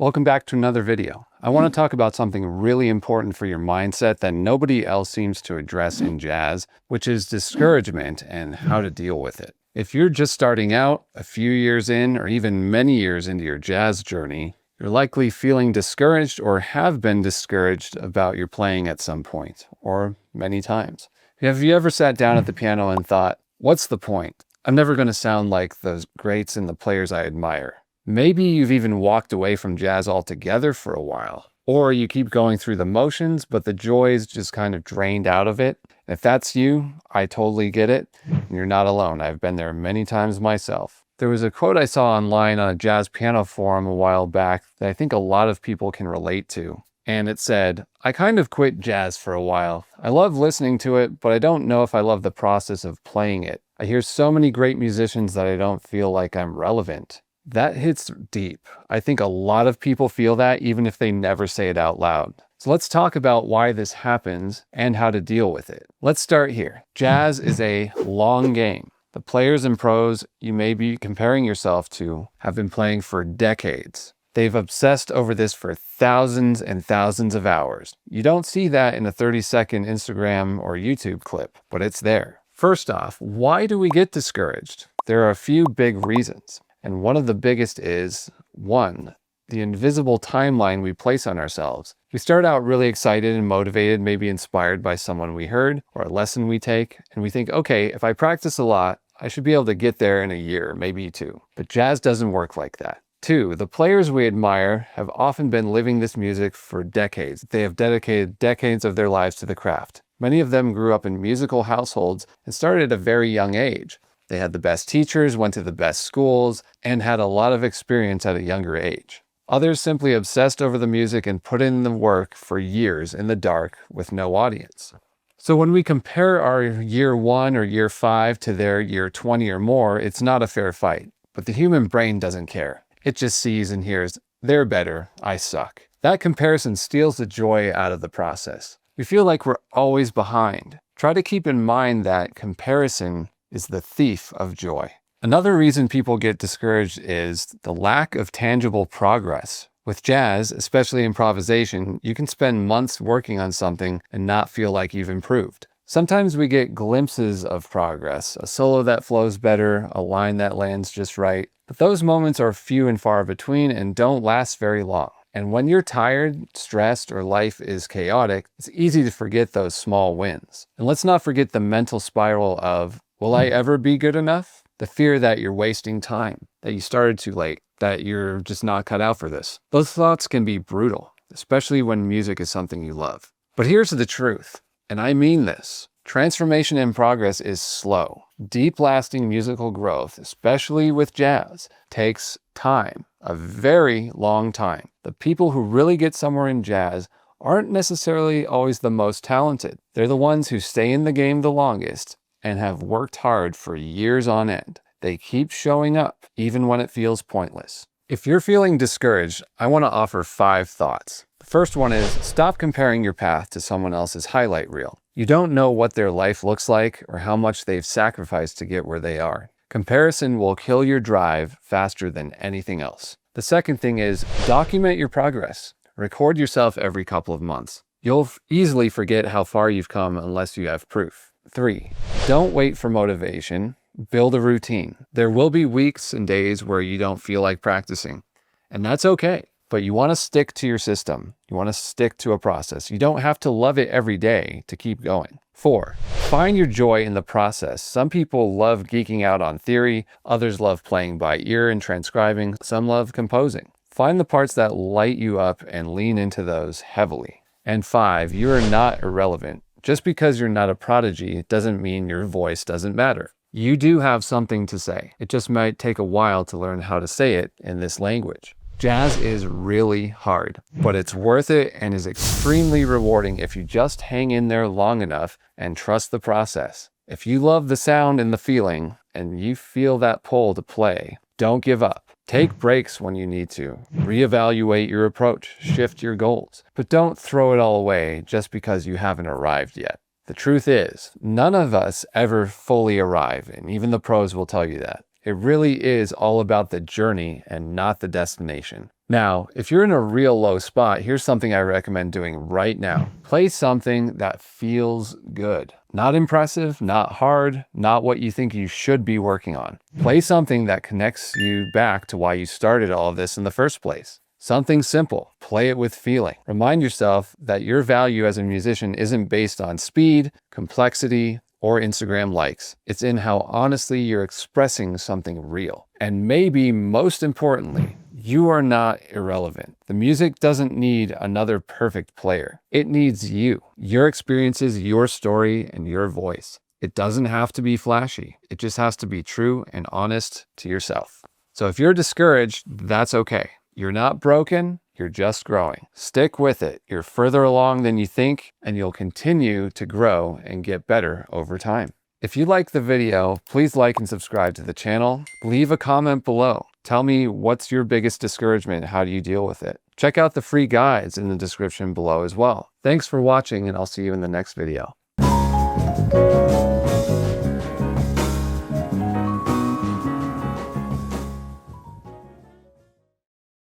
Welcome back to another video. I want to talk about something really important for your mindset that nobody else seems to address in jazz, which is discouragement and how to deal with it. If you're just starting out, a few years in, or even many years into your jazz journey, you're likely feeling discouraged or have been discouraged about your playing at some point, or many times. Have you ever sat down at the piano and thought, what's the point? I'm never going to sound like those greats and the players I admire. Maybe you've even walked away from jazz altogether for a while, or you keep going through the motions, but the joy is just kind of drained out of it. And if that's you, I totally get it. And you're not alone. I've been there many times myself. There was a quote I saw online on a jazz piano forum a while back that I think a lot of people can relate to. And it said, I kind of quit jazz for a while. I love listening to it, but I don't know if I love the process of playing it. I hear so many great musicians that I don't feel like I'm relevant. That hits deep. I think a lot of people feel that even if they never say it out loud. So let's talk about why this happens and how to deal with it. Let's start here. Jazz is a long game. The players and pros you may be comparing yourself to have been playing for decades. They've obsessed over this for thousands and thousands of hours. You don't see that in a 30-second Instagram or YouTube clip, but it's there. First off, why do we get discouraged? There are a few big reasons. And one of the biggest is, 1, the invisible timeline we place on ourselves. We start out really excited and motivated, maybe inspired by someone we heard or a lesson we take, and we think, okay, if I practice a lot, I should be able to get there in a year, maybe 2. But jazz doesn't work like that. 2, the players we admire have often been living this music for decades. They have dedicated decades of their lives to the craft. Many of them grew up in musical households and started at a very young age. They had the best teachers, went to the best schools, and had a lot of experience at a younger age. Others simply obsessed over the music and put in the work for years in the dark with no audience. So when we compare our year 1 or year 5 to their year 20 or more, it's not a fair fight. But the human brain doesn't care. It just sees and hears, they're better, I suck. That comparison steals the joy out of the process. We feel like we're always behind. Try to keep in mind that comparison is the thief of joy. Another reason people get discouraged is the lack of tangible progress. With jazz, especially improvisation, you can spend months working on something and not feel like you've improved. Sometimes we get glimpses of progress, a solo that flows better, a line that lands just right, but those moments are few and far between and don't last very long. And when you're tired, stressed, or life is chaotic, it's easy to forget those small wins. And let's not forget the mental spiral of, will I ever be good enough? The fear that you're wasting time, that you started too late, that you're just not cut out for this. Those thoughts can be brutal, especially when music is something you love. But here's the truth, and I mean this. Transformation and progress is slow. Deep lasting musical growth, especially with jazz, takes time, a very long time. The people who really get somewhere in jazz aren't necessarily always the most talented. They're the ones who stay in the game the longest and have worked hard for years on end. They keep showing up, even when it feels pointless. If you're feeling discouraged, I want to offer 5 thoughts. The first one is, stop comparing your path to someone else's highlight reel. You don't know what their life looks like or how much they've sacrificed to get where they are. Comparison will kill your drive faster than anything else. The second thing is, document your progress. Record yourself every couple of months. You'll easily forget how far you've come unless you have proof. 3, don't wait for motivation. Build a routine. There will be weeks and days where you don't feel like practicing, and that's okay. But you want to stick to your system. You want to stick to a process. You don't have to love it every day to keep going. 4, find your joy in the process. Some people love geeking out on theory. Others love playing by ear and transcribing. Some love composing. Find the parts that light you up and lean into those heavily. And 5, you are not irrelevant. Just because you're not a prodigy doesn't mean your voice doesn't matter. You do have something to say. It just might take a while to learn how to say it in this language. Jazz is really hard, but it's worth it and is extremely rewarding if you just hang in there long enough and trust the process. If you love the sound and the feeling, and you feel that pull to play, don't give up. Take breaks when you need to. Reevaluate your approach, shift your goals. But don't throw it all away just because you haven't arrived yet. The truth is, none of us ever fully arrive, and even the pros will tell you that. It really is all about the journey and not the destination. Now, if you're in a real low spot, here's something I recommend doing right now. Play something that feels good. Not impressive, not hard, not what you think you should be working on. Play something that connects you back to why you started all of this in the first place. Something simple. Play it with feeling. Remind yourself that your value as a musician isn't based on speed, complexity, or Instagram likes. It's in how honestly you're expressing something real. And maybe most importantly, you are not irrelevant. The music doesn't need another perfect player. It needs you, your experiences, your story, and your voice. It doesn't have to be flashy. It just has to be true and honest to yourself. So if you're discouraged, that's okay. You're not broken. You're just growing. Stick with it. You're further along than you think, and you'll continue to grow and get better over time. If you like the video, please like and subscribe to the channel. Leave a comment below. Tell me what's your biggest discouragement. How do you deal with it? Check out the free guides in the description below as well. Thanks for watching, and I'll see you in the next video.